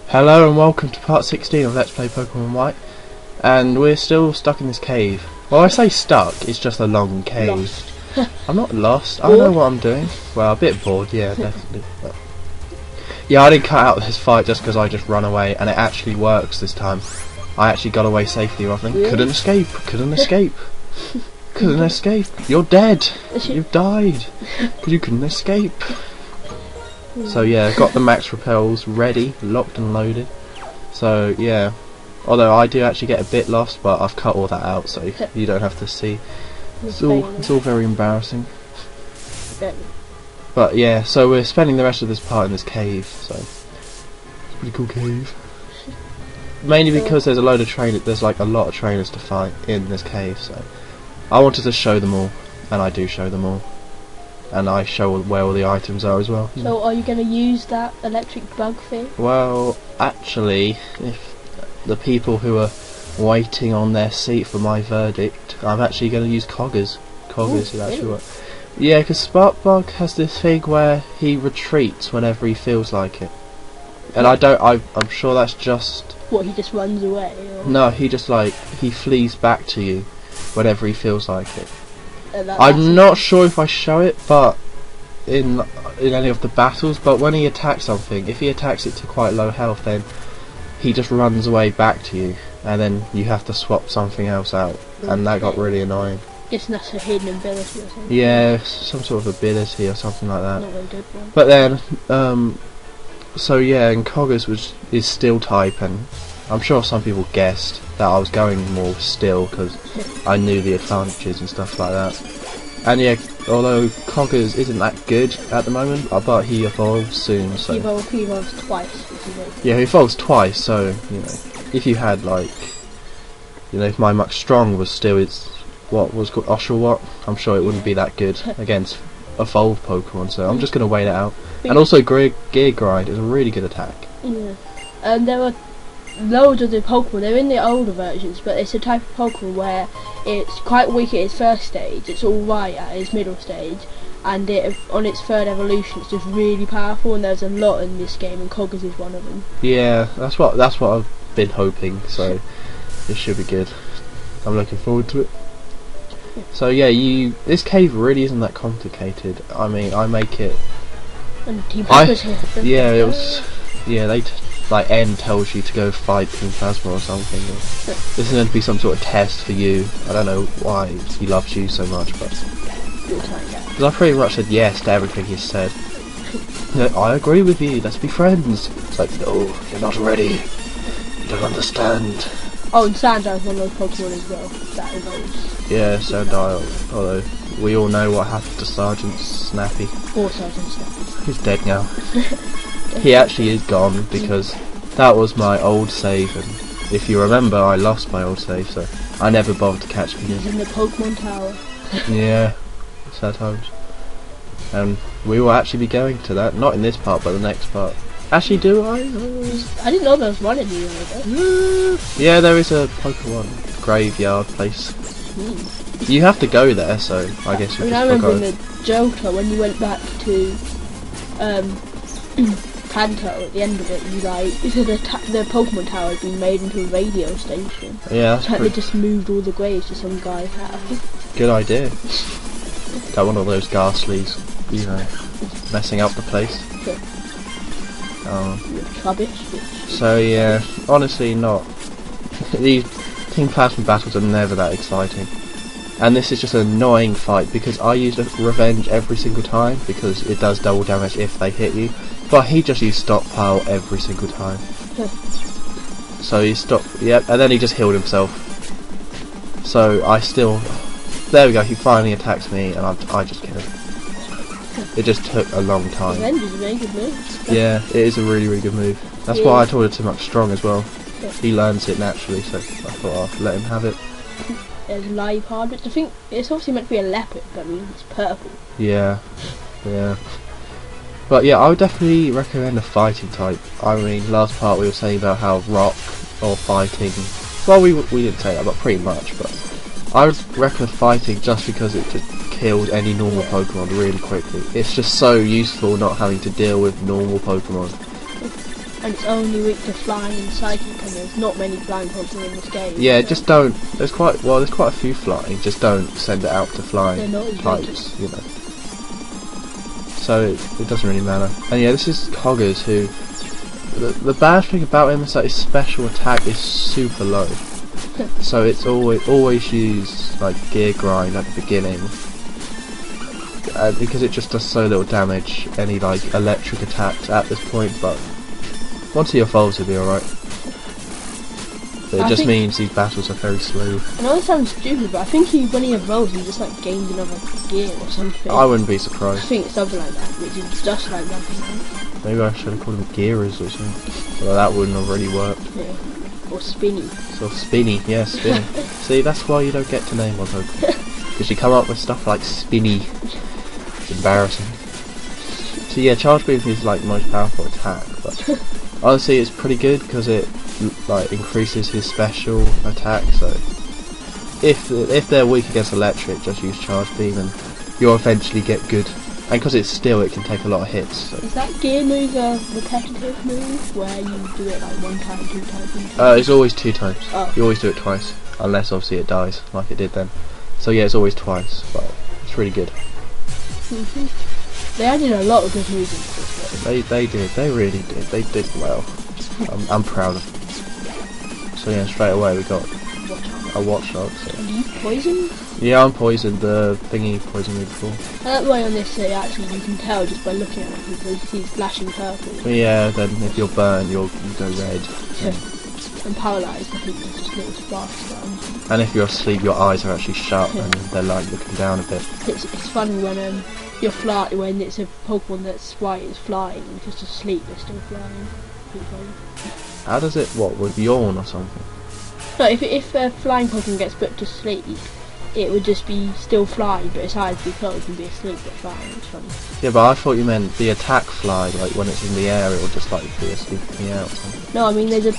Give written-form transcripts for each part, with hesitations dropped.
Hello and welcome to part 16 of Let's Play Pokemon White, and we're still stuck in this cave. Well, I say stuck, it's just a long cave. Lost. I'm not lost, I know what I'm doing. Well, a bit bored, yeah, definitely. But yeah, I didn't cut out this fight just because I just run away, and it actually works this time. I actually got away safely rather than Really? couldn't escape. Couldn't escape. You're dead. You've died. Because you couldn't escape. So yeah, got the max repels ready, locked and loaded. So yeah, although I do actually get a bit lost, but I've cut all that out so you don't have to see. It's all very embarrassing. But yeah, so we're spending the rest of this part in this cave. So it's a pretty cool cave. Mainly because there's a load of there's like a lot of trainers to fight in this cave. So I wanted to show them all, and I do show them all. And I show where all the items are as well. So are you going to use that electric bug thing? Well, actually, if the people who are waiting on their seat for my verdict, I'm actually going to use Coggers. Coggers is actually what. Yeah, because Sparkbug has this thing where he retreats whenever he feels like it, and I'm sure that's just. What, he just runs away? Or? No, he just he flees back to you whenever he feels like it. That's I'm not sure if I show it, but in any of the battles. But when he attacks something, if he attacks it to quite low health, then he just runs away back to you, and then you have to swap something else out, and that got really annoying. Guess that's a hidden ability or something. Yeah, some sort of ability or something like that. Not very good one. But then, so yeah, and Coggers is Steel type, and I'm sure some people guessed that I was going more Steel because I knew the advantages and stuff like that. And yeah, although Coggers isn't that good at the moment, but he evolves soon. So He evolves twice. yeah, he evolves twice. So you know, if you had if my Muck Strong was still what was called Oshawott, I'm sure it wouldn't be that good against evolved Pokemon. So I'm just gonna wait it out. And also Gear Grind is a really good attack. Yeah. And there are loads of the Pokemon. They're in the older versions, but it's a type of Pokemon where it's quite weak at its first stage, it's alright at its middle stage, and on its third evolution it's just really powerful, and there's a lot in this game, and Coggers is one of them. Yeah, that's what I've been hoping, so it should be good. I'm looking forward to it. So yeah, this cave really isn't that complicated. I mean, I make it. And Team Pepper's here. Yeah, it was. Yeah, N tells you to go fight Team Plasma or something. This is going to be some sort of test for you. I don't know why he loves you so much, but because I pretty much said yes to everything he said. I agree with you. Let's be friends. It's like, no, you're not ready. You don't understand. Oh, and Sandile is one of those Pokemon as well. That evolves. Yeah, Sandile. Although we all know what happened to Sergeant Snappy. Or Sergeant Snappy. He's dead now. He actually is gone because that was my old save, and if you remember, I lost my old save, so I never bothered to catch He's him. in the Pokemon Tower. Yeah, sad times. And we will actually be going to that, not in this part, but the next part. Actually, do I? I didn't know there was one in the other. Yeah, there is a Pokemon graveyard place. You have to go there, so I guess you I remember in the Johto, when you went back to Kanto, at the end of it, the Pokemon Tower had been made into a radio station. Yeah, that's It's like they just moved all the graves to some guy's house. good idea. Got one of those Ghastlies, messing up the place. Rubbish. So yeah, honestly not. These Team Plasma battles are never that exciting. And this is just an annoying fight because I used Revenge every single time because it does double damage if they hit you. But he just used Stockpile every single time. So he stopped, yep, and then he just healed himself. So there we go, he finally attacks me and I just killed him. It just took a long time. Revenge is a very good move. Yeah, it is a really, really good move. That's why I told it to Muck Strong as well. He learns it naturally, so I thought I'd let him have it. There's Liepard, which I think it's obviously meant to be a leopard, but I mean it's purple. Yeah. But yeah, I would definitely recommend a fighting type. I mean, last part we were saying about how rock or fighting. Well, we didn't say that, but pretty much. But I would recommend fighting just because it just kills any normal Pokemon really quickly. It's just so useful not having to deal with normal Pokemon. And it's only weak to flying and psychic, and there's not many flying Pokemon in this game. Yeah, so just don't. There's quite a few flying. Just don't send it out to flying They're not as types, you know. So it doesn't really matter. And yeah, this is Coggers, who the bad thing about him is that his special attack is super low. So it's always use like Gear Grind at the beginning, because it just does so little damage. Any like electric attacks at this point, but once he evolves, he'll be alright. But it just means these battles are very slow. I know it sounds stupid, but I think when he evolves, he just like gains another gear or something. I wouldn't be I surprised. think it's something like that, which is just like that. Maybe I should have called him Gearers or something. Well, that wouldn't have really worked. Yeah. Or Spinny. Sort of Spinny, yeah, Spinny. See, that's why you don't get to name one Pokemon. Because you come up with stuff like Spinny. It's embarrassing. So yeah, Charge Beam is like the most powerful attack, but honestly it's pretty good because it like increases his special attack, so if they're weak against electric, just use Charge Beam and you'll eventually get good. And because it's steel, it can take a lot of hits. So. Is that gear move a repetitive move where you do it like 1 time, 2 times, 3 times? It's always 2 times. Oh. You always do it twice, unless obviously it dies, like it did then. So yeah, it's always twice, but it's really good. They added a lot of good moves into this game. They did, they really did, they did well. I'm proud of them. So yeah, straight away we got a Watchdog. So. Are you poisoned? Yeah, I'm poisoned. The thingy poisoned me before. That way on this actually you can tell just by looking at it because he's flashing purple. But yeah, then if you're burnt, you go red. And paralysed, I think there's just little sparks around. And if you're asleep, your eyes are actually shut and they're like looking down a bit. It's funny when when it's a Pokemon that's white is flying, and if it's asleep, they're still flying. How does it? What, with yawn or something? No, if a flying Pokemon gets put to sleep, it would just be still flying, but its eyes would be closed and be asleep but flying. It's funny. Yeah, but I thought you meant the attack fly, like when it's in the air, it will just like be asleep in the air or something. No, I mean there's a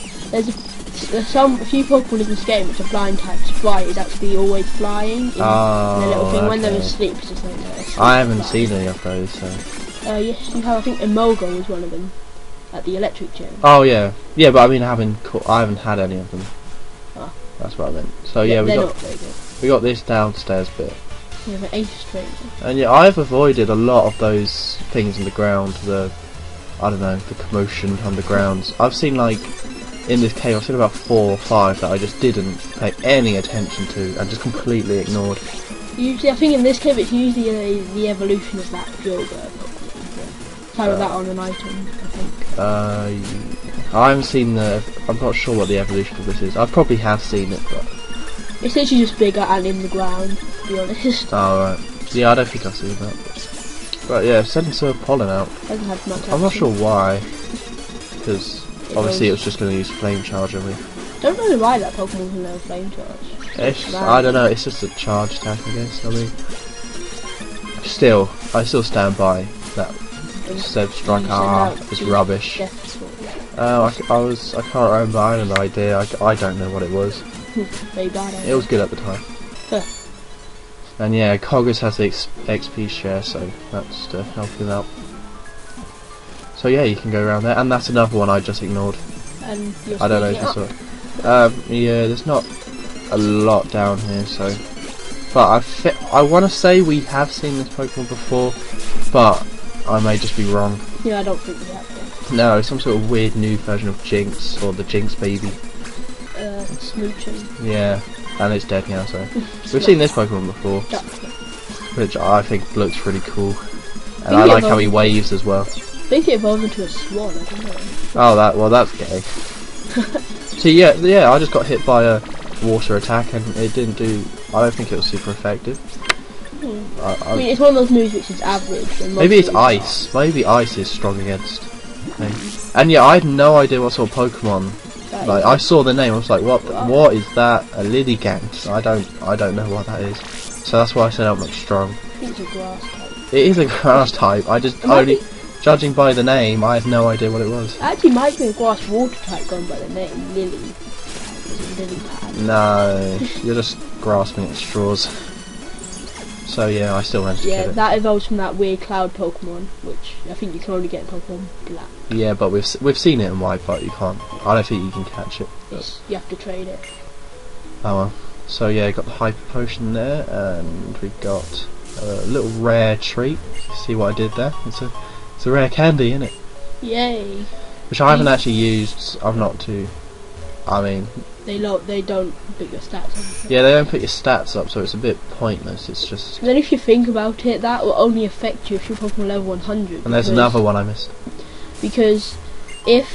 few Pokemon in this game which are flying types. Fly is actually always flying in the little thing. When they're asleep, it's just like asleep. I haven't seen any of those, so. Yes, you have. I think Emolga was one of them at the electric gym. Oh yeah, yeah, but I mean I haven't had any of them. Oh. That's what I meant. So yeah, we got this downstairs bit. Yeah, the Ace Trainer. And yeah, I've avoided a lot of those things on the ground. The commotion on the grounds. I've seen like in this cave, I've seen about 4 or 5 that I just didn't pay any attention to and just completely ignored. Usually, I think in this cave it's usually the evolution of that Jolga. Kind of that on an item, I think. I haven't seen I'm not sure what the evolution of this is. I probably have seen it, but it's literally just bigger and in the ground, to be honest. Oh right. Yeah, I don't think I've seen that. But yeah, sending some pollen out. Hasn't had much I'm not sure why, because obviously it was just going to use Flame Charge on me. Don't know why that Pokemon can learn Flame Charge. I don't know, it's just a charge attack, I guess. I mean, I still stand by that. Instead Strike is rubbish. I can't remember, I had an idea, I don't know what it was. Very bad idea. It was good at the time. And yeah, Coggers has the XP share, so that's to help him out. So yeah, you can go around there, and that's another one I just ignored. And I don't know if you saw it. Yeah, there's not a lot down here, so. But I want to say we have seen this Pokemon before, but I may just be wrong. Yeah, I don't think we have. No, some sort of weird new version of Jinx, or the Jinx baby. Smooching. Yeah, and it's dead now, so. We've seen this Pokemon before, which I think looks really cool. And I like how he waves as well. I think it evolved into a swan, I don't know. Oh, that's gay. So yeah, I just got hit by a water attack and it didn't do. I don't think it was super effective. I mean, it's one of those moves which is average. And maybe it's ice. Maybe ice is strong against. And yeah, I had no idea what sort of Pokemon. Like I saw the name, I was like, what is that? A Lilligant? I don't know what that is. So that's why I said I'm not strong. I think it's a grass type. It is a grass type. I just only. Judging by the name, I have no idea what it was. Actually, might be a grass water type gone by the name Lily. Lily pad. No, you're just grasping at straws. So yeah, I still managed to Yeah, kill it. that evolves from that weird cloud Pokemon, which I think you can only get in Pokemon Black. Yeah, but we've seen it in white, but you can't. I don't think you can catch it. You have to trade it. Oh well. So yeah, got the Hyper Potion there, and we got a little rare treat. See what I did there? It's a rare candy, isn't it? Yay! Which I haven't actually used. I'm not too. I mean, They don't put your stats on. yeah, they don't put your stats up, so it's a bit pointless. It's just. Then if you think about it, that will only affect you if your Pokemon level 100. And there's another one I missed. Because if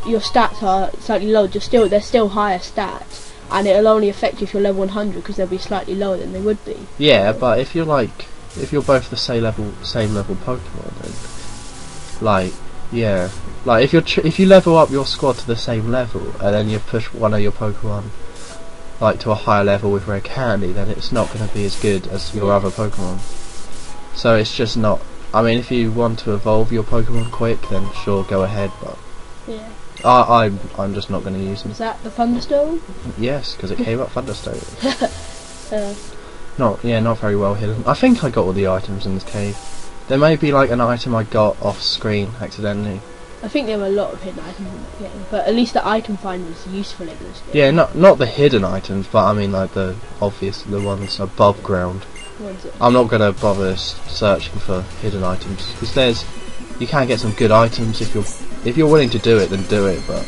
your stats are slightly low, they're still higher stats, and it'll only affect you if you're level 100 because they'll be slightly lower than they would be. Yeah, but if you're both the same level Pokemon, then yeah, if you level up your squad to the same level and then you push one of your Pokemon to a higher level with rare candy, then it's not going to be as good as your other Pokemon. So it's just not. I mean, if you want to evolve your Pokemon quick, then sure, go ahead. But Yeah. I'm just not going to use them. Is that the Thunderstone? Yes, because it came up Thunderstone. Uh, Not very well hidden. I think I got all the items in this cave. There may be an item I got off screen accidentally. I think there were a lot of hidden items in that game, but at least the item finder is useful in this game. Yeah, not the hidden items, but I mean the ones above ground. Ones that- I'm not gonna bother searching for hidden items because you can get some good items if you're willing to do it, then do it. But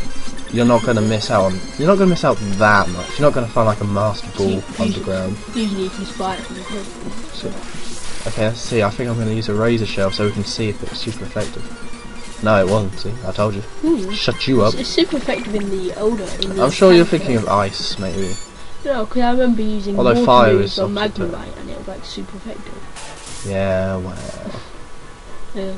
you're not gonna miss out that much. You're not gonna find a master ball underground. Usually you can spy it from the hood. So, okay, let's see. I think I'm gonna use a razor shell so we can see if it's super effective. No, it wasn't. See, I told you. Shut you up. It's super effective in the older. I'm sure you're thinking of ice, maybe. No, because I remember using Although water fire moves is on opposite Magnemite and it was super effective. Yeah, well. Yeah.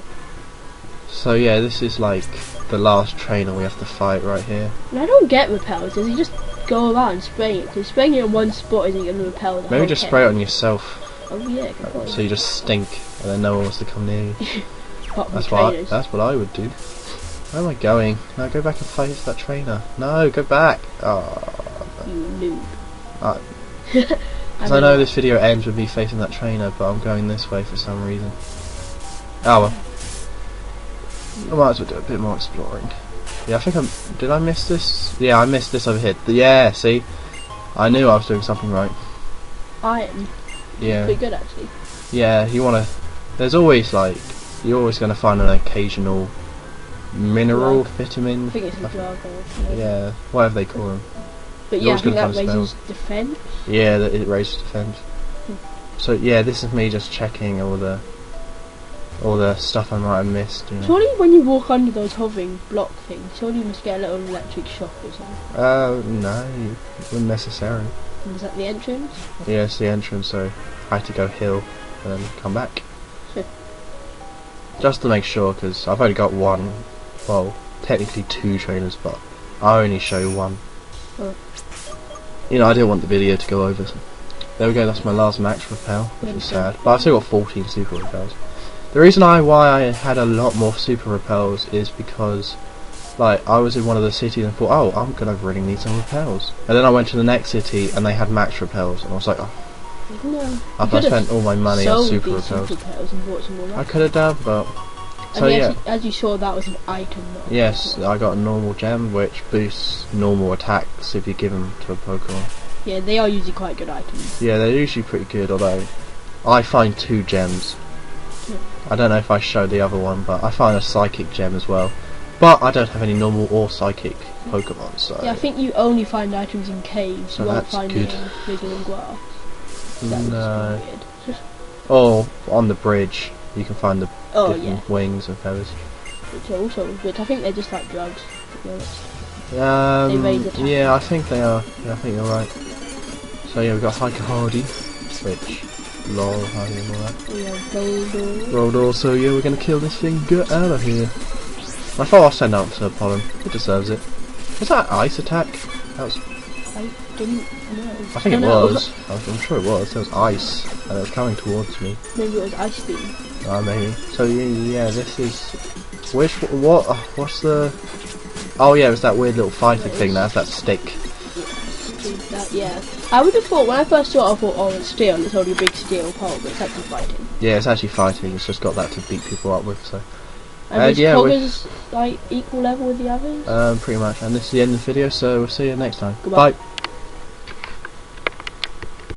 So yeah, this is the last trainer we have to fight right here. And I don't get repels. Does he just go around spraying it? Because spraying it in one spot isn't going to repel the Maybe whole just cave. spray it on yourself, Oh yeah, good point. so you just stink, and then no one wants to come near you. Apart from That's trainers. what I would do. Where am I going? No, go back and face that trainer. No, go back. You noob. Because I know this video ends with me facing that trainer, but I'm going this way for some reason. Oh well. I might as well do a bit more exploring. Yeah, I think did I miss this? Yeah, I missed this over here. Yeah, see? I knew I was doing something right. Iron. Yeah. Pretty good actually. Yeah, there's always you're always going to find an occasional mineral, vitamin. I think it's a drug or Yeah, whatever they call them. But You're yeah, I always think gonna that find raises defense. Yeah, that it raises defense. So yeah, this is me just checking all the stuff I might have missed. You know. Surely when you walk under those hovering block things, surely you must get a little electric shock or something. No, you wouldn't necessarily. And is that the entrance? Yeah, it's the entrance, so I had to go hill and then come back. Sure. Just to make sure, because I've only got one, well, technically two trainers, but I only show one. Oh. You know, I didn't want the video to go over. So. There we go, that's my last max repel, which is sad. But I've still got 14 super repels. The reason why I had a lot more super repels is because I was in one of the cities and thought, oh, I'm gonna really need some repels. And then I went to the next city and they had max repels, and I was like, oh, No. I spent all my money on super repels. Super repels and bought some more. I could have done, but so and yeah. As you saw, that was an item. Not Yes, Pokemon. I got a normal gem which boosts normal attacks if you give them to a Pokemon. Yeah, they are usually quite good items. Yeah, they're usually pretty good, although I find 2 gems. Yeah. I don't know if I showed the other one, but I find a psychic gem as well. But I don't have any normal or psychic Pokemon, so Yeah, I think you only find items in caves. So you won't that's find good. them in Wiggling Grass. That was no. weird. Or on the bridge, you can find the Oh different yeah, wings and feathers. which I think they're just like drugs. To be honest. They raise attack. Yeah, I think they are. Yeah, I think you're right. So yeah, we've got Hiker Hardy, which, lol, Hardy and all that. We have Boulder. Rolled so yeah, we're gonna kill this thing, get out of here. I thought I'll send out to Pollen, it deserves it. Was that ice attack? That was, I didn't know. I think it don't know. was. I'm sure it was. There was ice, and it was coming towards me. Maybe it was Ice Beam. Maybe. So yeah, this is... what's the... Oh yeah, it was that weird little fighting thing that has that stick. fighting. Yeah. I would have thought, when I first saw it, I thought, oh, it's steel, it's only a big steel pole, but it's actually fighting. Yeah, it's actually fighting. It's just got that to beat people up with. So. And is yeah, Poggers like equal level with the others? Pretty much. And this is the end of the video, so we'll see you next time. Goodbye. Bye.